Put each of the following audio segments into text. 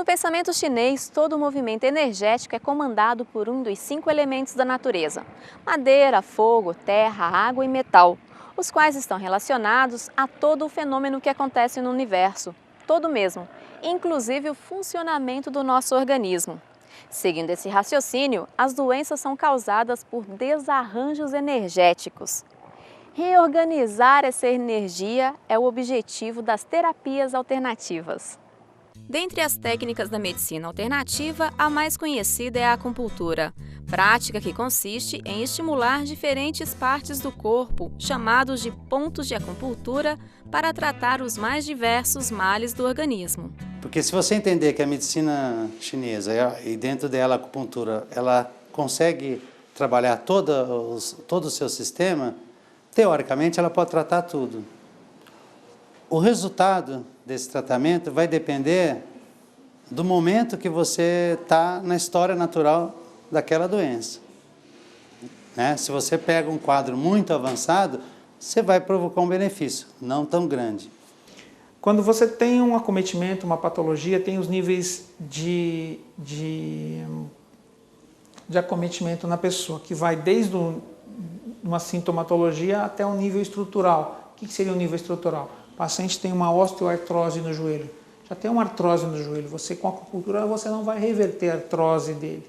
No pensamento chinês, todo movimento energético é comandado por um dos 5 elementos da natureza: madeira, fogo, terra, água e metal, os quais estão relacionados a todo o fenômeno que acontece no universo, todo mesmo, inclusive o funcionamento do nosso organismo. Seguindo esse raciocínio, as doenças são causadas por desarranjos energéticos. Reorganizar essa energia é o objetivo das terapias alternativas. Dentre as técnicas da medicina alternativa, a mais conhecida é a acupuntura, prática que consiste em estimular diferentes partes do corpo, chamados de pontos de acupuntura, para tratar os mais diversos males do organismo. Porque se você entender que a medicina chinesa e dentro dela a acupuntura, ela consegue trabalhar todo o seu sistema, teoricamente ela pode tratar tudo. O resultado desse tratamento vai depender do momento que você está na história natural daquela doença. Se você pega um quadro muito avançado, você vai provocar um benefício, não tão grande. Quando você tem um acometimento, uma patologia, tem os níveis de acometimento na pessoa, que vai desde uma sintomatologia até um nível estrutural. O que seria um nível estrutural? O paciente tem uma osteoartrose no joelho, já tem uma artrose no joelho, você com a acupuntura você não vai reverter a artrose dele,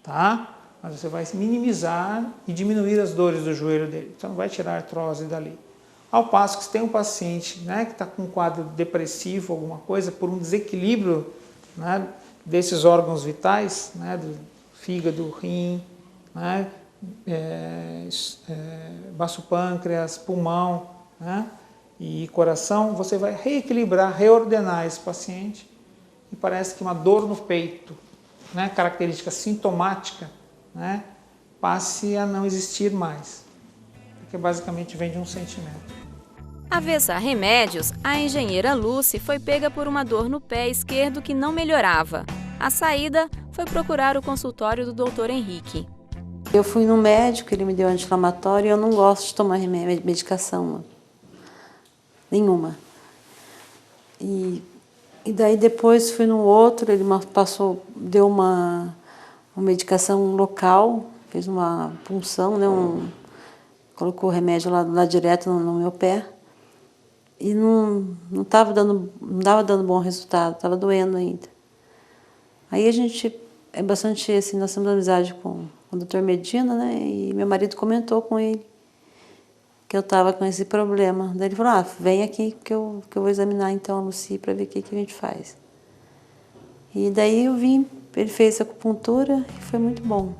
tá? Mas você vai minimizar e diminuir as dores do joelho dele, você não vai tirar a artrose dali. Ao passo que se tem um paciente, que está com um quadro depressivo, alguma coisa, por um desequilíbrio, desses órgãos vitais, do fígado, rim, baço pâncreas, pulmão, e coração, você vai reequilibrar, reordenar esse paciente e parece que uma dor no peito, característica sintomática, passe a não existir mais, porque basicamente vem de um sentimento. Avessa a remédios, a engenheira Lucy foi pega por uma dor no pé esquerdo que não melhorava. A saída foi procurar o consultório do Dr. Henrique. Eu fui no médico, ele me deu anti-inflamatório e eu não gosto de tomar medicação nenhuma. E daí depois fui no outro, ele deu uma medicação local, fez uma punção, colocou o remédio lá direto no meu pé. E não dava dando bom resultado, estava doendo ainda. Aí a gente é bastante assim, nós temos amizade com o Dr. Medina, e meu marido comentou com ele que eu estava com esse problema. Daí ele falou, vem aqui que eu vou examinar então a Lucy para ver o que a gente faz. E daí eu vim, ele fez acupuntura e foi muito bom.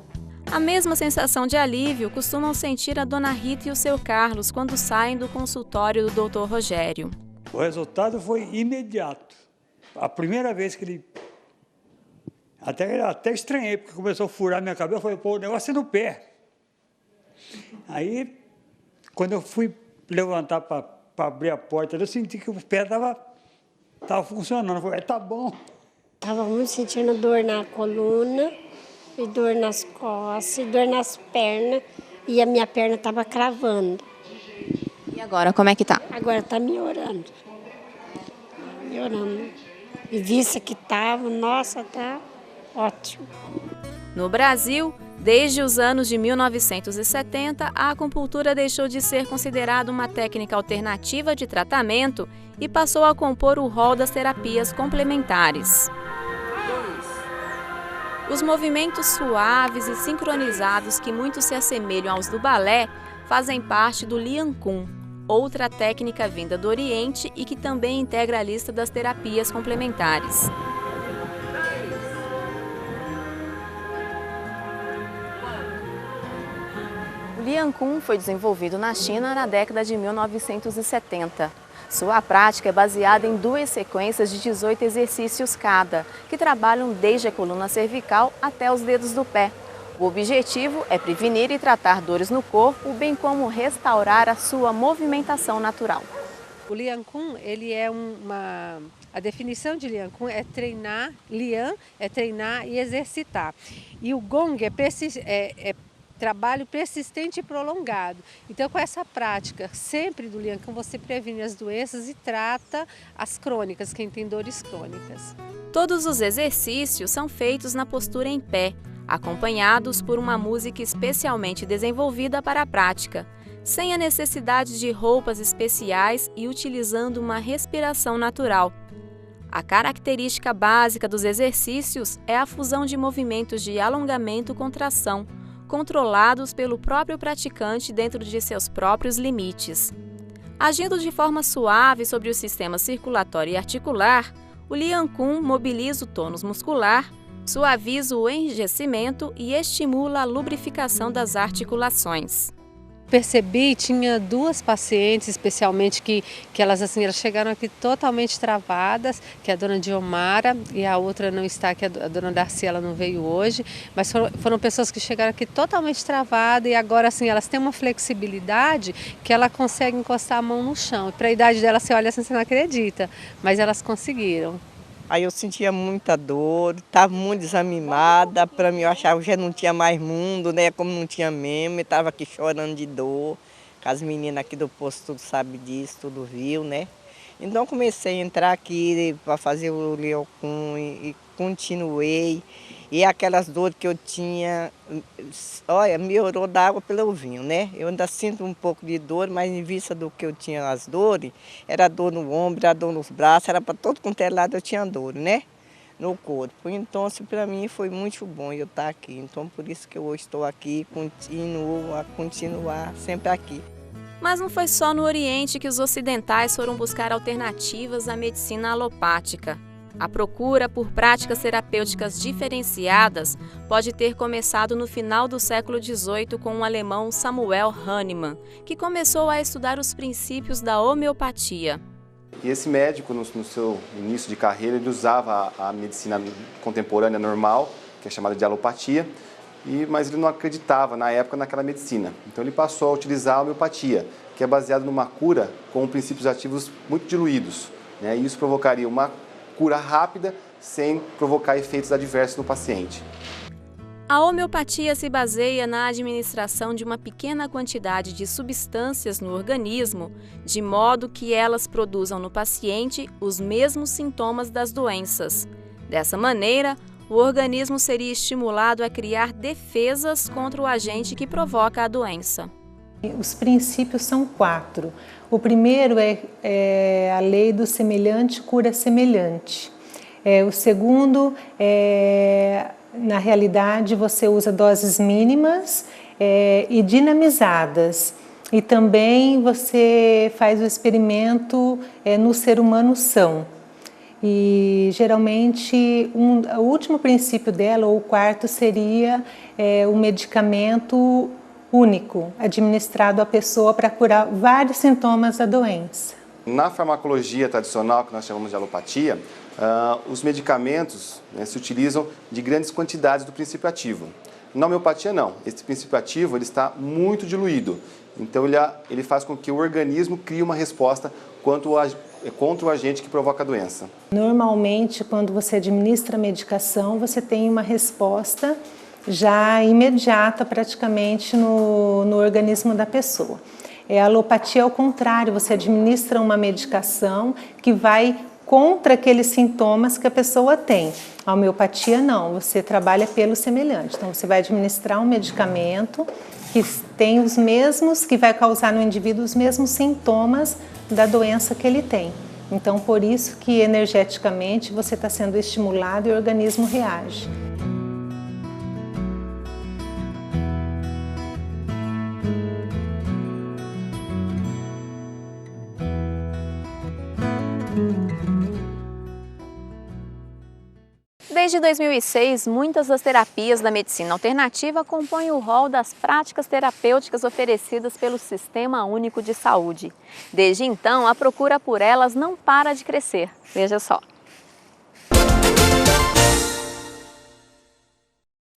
A mesma sensação de alívio costumam sentir a dona Rita e o seu Carlos quando saem do consultório do Dr. Rogério. O resultado foi imediato. A primeira vez que ele... Até estranhei, porque começou a furar minha cabeça, eu falei, o negócio é no pé. Aí, quando eu fui levantar para abrir a porta, eu senti que o pé estava funcionando. Eu falei, tá bom. Estava muito sentindo dor na coluna, e dor nas costas, e dor nas pernas, e a minha perna estava cravando. E agora, como é que tá? Agora está melhorando. Melhorando. E vista que estava, nossa, tá ótimo. No Brasil, desde os anos de 1970, a acupuntura deixou de ser considerada uma técnica alternativa de tratamento e passou a compor o rol das terapias complementares. Os movimentos suaves e sincronizados que muito se assemelham aos do balé fazem parte do Lian Kun, outra técnica vinda do Oriente e que também integra a lista das terapias complementares. O Lian Kun foi desenvolvido na China na década de 1970. Sua prática é baseada em 2 sequências de 18 exercícios cada, que trabalham desde a coluna cervical até os dedos do pé. O objetivo é prevenir e tratar dores no corpo, bem como restaurar a sua movimentação natural. O Lian Kun, a definição de Lian Kun é treinar, Lian é treinar e exercitar. E o Gong é trabalho persistente e prolongado. Então, com essa prática sempre do Lian Kun, você previne as doenças e trata as crônicas, quem tem dores crônicas. Todos os exercícios são feitos na postura em pé, acompanhados por uma música especialmente desenvolvida para a prática, sem a necessidade de roupas especiais e utilizando uma respiração natural. A característica básica dos exercícios é a fusão de movimentos de alongamento-contração, controlados pelo próprio praticante dentro de seus próprios limites. Agindo de forma suave sobre o sistema circulatório e articular, o Lian Kun mobiliza o tônus muscular, suaviza o enrijecimento e estimula a lubrificação das articulações. Percebi, tinha 2 pacientes, especialmente, que elas chegaram aqui totalmente travadas, que é a dona Diomara e a outra não está, que a dona Darcy, ela não veio hoje, mas foram pessoas que chegaram aqui totalmente travadas e agora, assim, elas têm uma flexibilidade que ela consegue encostar a mão no chão. E para a idade dela, você olha assim, você não acredita, mas elas conseguiram. Aí eu sentia muita dor, estava muito desanimada, para mim eu achava que já não tinha mais mundo, né? Como não tinha mesmo, eu estava aqui chorando de dor. As meninas aqui do posto tudo sabem disso, tudo viu, né? Então comecei a entrar aqui para fazer o Lian Kun e continuei. E aquelas dores que eu tinha, olha, melhorou da água pelo vinho, né? Eu ainda sinto um pouco de dor, mas em vista do que eu tinha as dores, era dor no ombro, era dor nos braços, era para todo quanto é lado eu tinha dor, né? No corpo. Então, assim, para mim foi muito bom eu estar aqui. Então, por isso que eu hoje estou aqui e continuo a continuar sempre aqui. Mas não foi só no Oriente que os ocidentais foram buscar alternativas à medicina alopática. A procura por práticas terapêuticas diferenciadas pode ter começado no final do século XVIII com o alemão Samuel Hahnemann, que começou a estudar os princípios da homeopatia. E esse médico, no seu início de carreira, ele usava a medicina contemporânea normal, que é chamada de alopatia, mas ele não acreditava, na época, naquela medicina. Então ele passou a utilizar a homeopatia, que é baseada numa cura com princípios ativos muito diluídos, né? E isso provocaria uma cura rápida, sem provocar efeitos adversos no paciente. A homeopatia se baseia na administração de uma pequena quantidade de substâncias no organismo, de modo que elas produzam no paciente os mesmos sintomas das doenças. Dessa maneira, o organismo seria estimulado a criar defesas contra o agente que provoca a doença. Os princípios são 4. O primeiro é a lei do semelhante cura semelhante. O segundo na realidade, você usa doses mínimas e dinamizadas. E também você faz o experimento no ser humano são. E geralmente o último princípio dela, ou o 4, seria o medicamento único, administrado à pessoa para curar vários sintomas da doença. Na farmacologia tradicional, que nós chamamos de alopatia, os medicamentos, né, se utilizam de grandes quantidades do princípio ativo. Na homeopatia não, esse princípio ativo ele está muito diluído, então ele faz com que o organismo crie uma resposta contra o agente que provoca a doença. Normalmente, quando você administra a medicação, você tem uma resposta já imediata praticamente no organismo da pessoa. A alopatia é o contrário, você administra uma medicação que vai contra aqueles sintomas que a pessoa tem. A homeopatia não, você trabalha pelo semelhante. Então você vai administrar um medicamento que tem os mesmos, que vai causar no indivíduo os mesmos sintomas da doença que ele tem. Então por isso que energeticamente você está sendo estimulado e o organismo reage. Desde 2006, muitas das terapias da medicina alternativa compõem o rol das práticas terapêuticas oferecidas pelo Sistema Único de Saúde. Desde então, a procura por elas não para de crescer. Veja só.